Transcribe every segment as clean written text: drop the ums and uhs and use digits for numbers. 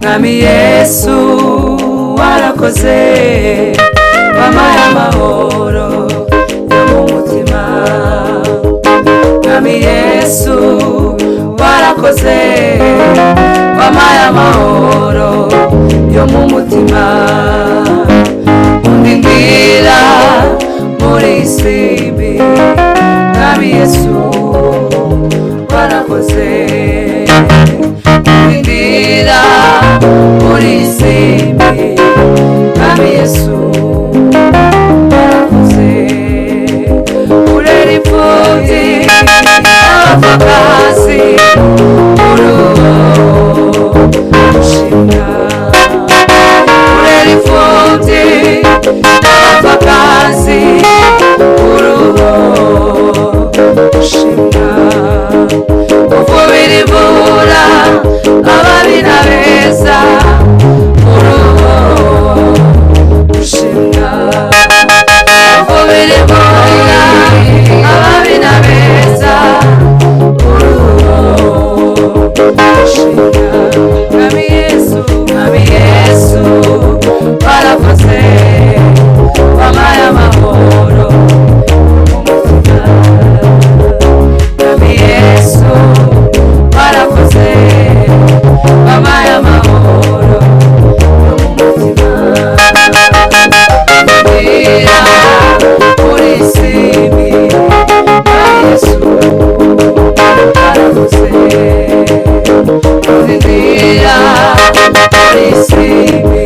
Mwami Yesu warakoze wampaye amahoro yo mu mutima. Mwami Yesu warakoze wampaye amahoro yo mu mutima. Undindira muri isimbi. Mwami Yesu warakoze undindira muri isimbi. Mwami Yesu warakoze urera imfubyi n'abapfakazi uruho ushimwa. Urera imfubyi n'abapfakazi uruho ushimwa. Uvubira imvura ababi n'abeza uruho ushimwa. Uvubira imvura ababi n'abeza uruho ushimwa. Mwami Yesu, Mwami Yesu warakoze wampaye amahoro mu mutima. Mwami Yesu warakoze wampaye amahoro yo mu mutima. Undindira muri isimbi. Mwami Yesu warakoze undindira muri isimbi.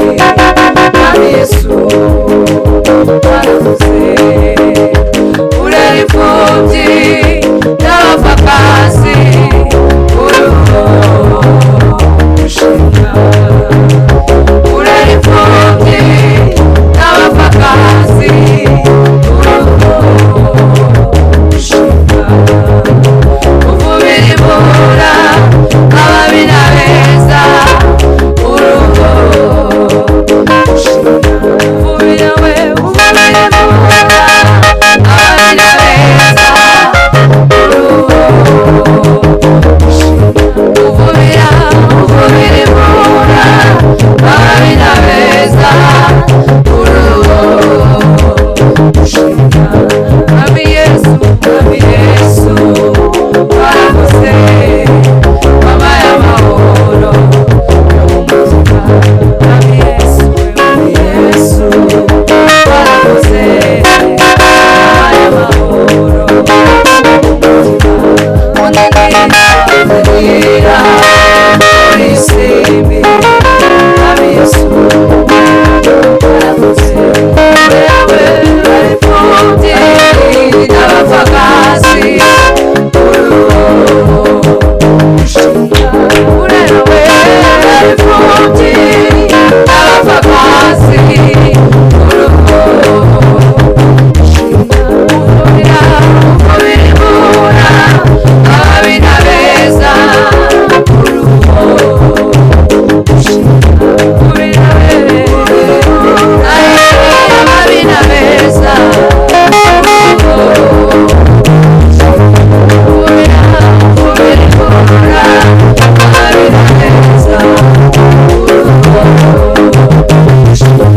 Mwami Yesu warakoze urera imfubyi n'abapfakazi uruho ushimwa. Urera imfubyi n'abapfakazi uruho ushimwa. Uvubira imvura ababi n'abeza uruho ushimwa. Uvubira we uvubira imvura ababi n'abeza uruho ushimwa. Uvubira imvura ababi n'abeza uruho ushimwa. Mwami Yesu, Mwami Yesu warakoze wampaye amahoro yo mu mutima. Mwami Yesu, Mwami Yesu warakoze wampaye amahoro yo mu mutima. Undindira muri isimbi. Mwami Yesu warakoze urera imfubyi n'abapfakazi uruho ushimwa. Urera imfubyi n'abapfakazi uruho ushimwa. Uvubira imvura ababi n'abeza uruho ushimwa. Uvubira ababi n'abeza uruho uvubira imvura ababi n'abeza uruho ushimwa.